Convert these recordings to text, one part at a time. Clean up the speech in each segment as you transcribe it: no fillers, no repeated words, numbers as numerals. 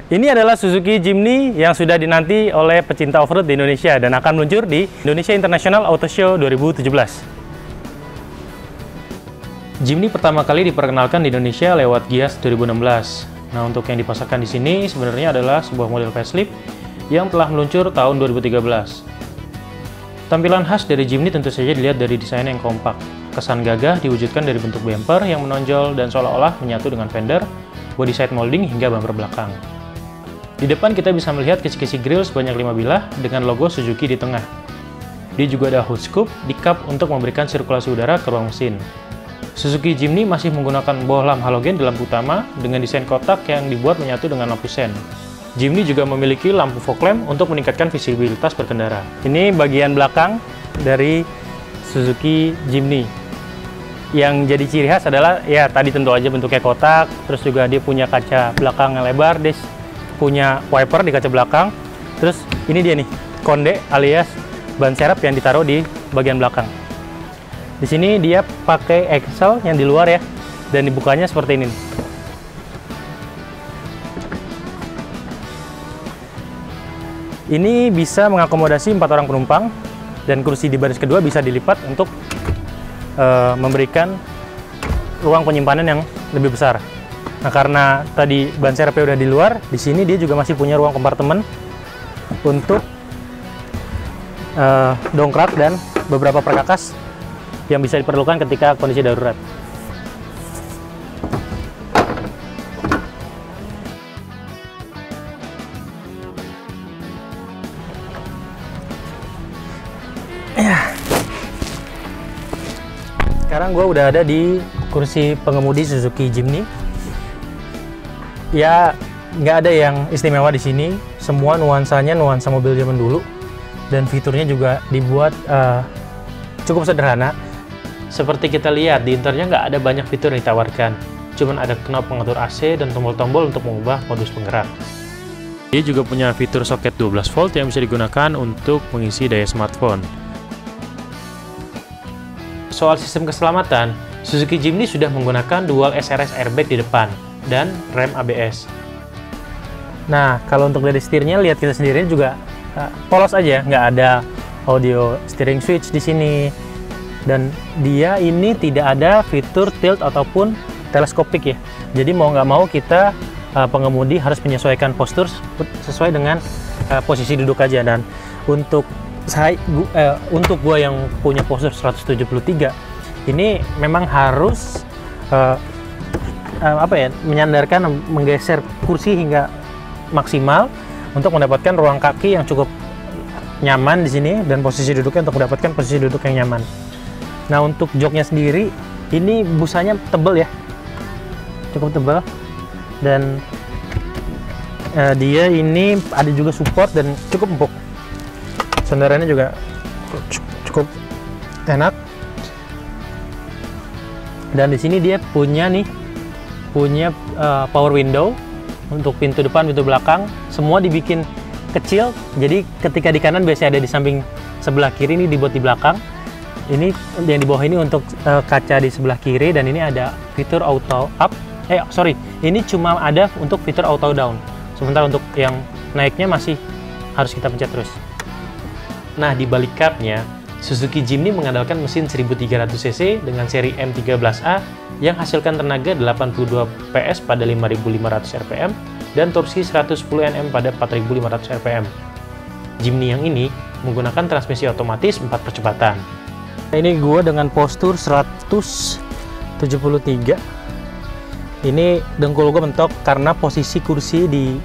Ini adalah Suzuki Jimny yang sudah dinanti oleh pecinta off-road di Indonesia dan akan meluncur di Indonesia International Auto Show 2017. Jimny pertama kali diperkenalkan di Indonesia lewat Gias 2016. Nah, untuk yang dipasarkan di sini sebenarnya adalah sebuah model facelift yang telah meluncur tahun 2013. Tampilan khas dari Jimny tentu saja dilihat dari desain yang kompak. Kesan gagah diwujudkan dari bentuk bumper yang menonjol dan seolah-olah menyatu dengan fender, body side molding hingga bumper belakang. Di depan kita bisa melihat kisi-kisi grill sebanyak 5 bilah dengan logo Suzuki di tengah. Dia juga ada hood scoop di kap untuk memberikan sirkulasi udara ke ruang mesin. Suzuki Jimny masih menggunakan bohlam halogen di lampu utama dengan desain kotak yang dibuat menyatu dengan lampu sen. Jimny juga memiliki lampu fog lamp untuk meningkatkan visibilitas berkendara. Ini bagian belakang dari Suzuki Jimny. Yang jadi ciri khas adalah ya tadi tentu aja bentuknya kotak, terus juga dia punya kaca belakang yang lebar, dia punya wiper di kaca belakang. Terus ini dia nih, konde alias ban serep yang ditaruh di bagian belakang. Di sini dia pakai axle yang di luar ya, dan dibukanya seperti ini. Ini bisa mengakomodasi 4 orang penumpang, dan kursi di baris kedua bisa dilipat untuk memberikan ruang penyimpanan yang lebih besar. Nah, karena tadi ban serepnya udah di luar, di sini dia juga masih punya ruang kompartemen untuk dongkrak dan beberapa perkakas yang bisa diperlukan ketika kondisi darurat. Sekarang gue udah ada di kursi pengemudi Suzuki Jimny. Ya, nggak ada yang istimewa di sini. Semua nuansanya nuansa mobil zaman dulu, dan fiturnya juga dibuat cukup sederhana. Seperti kita lihat di interiornya nggak ada banyak fitur yang ditawarkan. Cuman ada knop pengatur AC dan tombol-tombol untuk mengubah modus penggerak. Dia juga punya fitur soket 12 volt yang bisa digunakan untuk mengisi daya smartphone. Soal sistem keselamatan, Suzuki Jimny sudah menggunakan dual SRS airbag di depan dan rem ABS. Nah, kalau untuk dari setirnya, lihat kita sendiri juga polos aja, nggak ada audio steering switch di sini. Dan dia ini tidak ada fitur tilt ataupun teleskopik ya. Jadi mau nggak mau kita pengemudi harus menyesuaikan postur sesuai dengan posisi duduk aja. Dan untuk untuk gua yang punya postur 173, ini memang harus menyandarkan, menggeser kursi hingga maksimal untuk mendapatkan ruang kaki yang cukup nyaman di sini dan posisi duduknya untuk mendapatkan posisi duduk yang nyaman. Nah, untuk joknya sendiri ini busanya tebal ya, cukup tebal, dan dia ini ada juga support dan cukup empuk. Sandarannya juga cukup enak. Dan di sini dia punya power window untuk pintu depan, pintu belakang, semua dibikin kecil. Jadi ketika di kanan biasanya ada di samping sebelah kiri, ini dibuat di belakang. Ini yang di bawah ini untuk kaca di sebelah kiri, dan ini ada fitur auto up. Ini cuma ada untuk fitur auto down. Sementara untuk yang naiknya masih harus kita pencet terus. Nah, di balik kapnya, Suzuki Jimny mengandalkan mesin 1300 cc dengan seri M13A yang hasilkan tenaga 82 PS pada 5500 rpm dan torsi 110 Nm pada 4500 rpm. Jimny yang ini menggunakan transmisi otomatis 4 percepatan. Ini gua dengan postur 173. Ini dengkul gua mentok karena posisi kursi di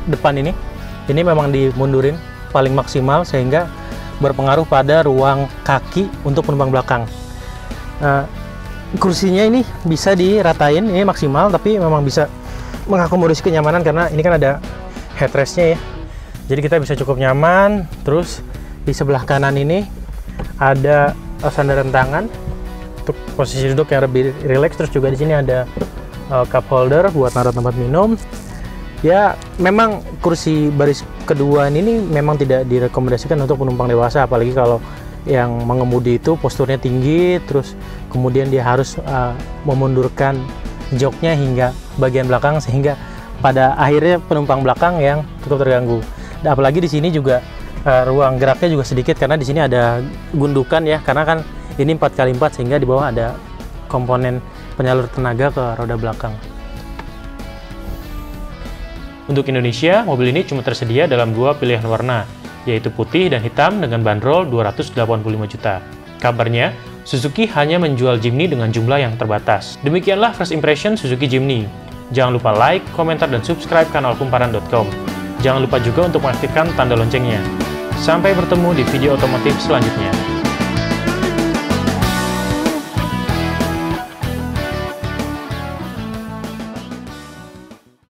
depan ini memang dimundurin paling maksimal sehingga berpengaruh pada ruang kaki untuk penumpang belakang. Kursinya ini bisa diratain, ini maksimal, tapi memang bisa mengakomodasi kenyamanan karena ini kan ada headrestnya ya. Jadi kita bisa cukup nyaman. Terus di sebelah kanan ini ada sandaran tangan untuk posisi duduk yang lebih rileks. Terus juga di sini ada cup holder buat naruh tempat minum. Ya, memang kursi baris kedua ini memang tidak direkomendasikan untuk penumpang dewasa, apalagi kalau yang mengemudi itu posturnya tinggi, terus kemudian dia harus memundurkan joknya hingga bagian belakang sehingga pada akhirnya penumpang belakang yang cukup terganggu. Dan apalagi di sini juga ruang geraknya juga sedikit karena di sini ada gundukan ya, karena kan ini 4x4 sehingga di bawah ada komponen penyalur tenaga ke roda belakang. Untuk Indonesia, mobil ini cuma tersedia dalam 2 pilihan warna, yaitu putih dan hitam dengan bandrol 285 juta. Kabarnya, Suzuki hanya menjual Jimny dengan jumlah yang terbatas. Demikianlah first impression Suzuki Jimny. Jangan lupa like, komentar, dan subscribe kanal kumparan.com. Jangan lupa juga untuk mengaktifkan tanda loncengnya. Sampai bertemu di video otomotif selanjutnya.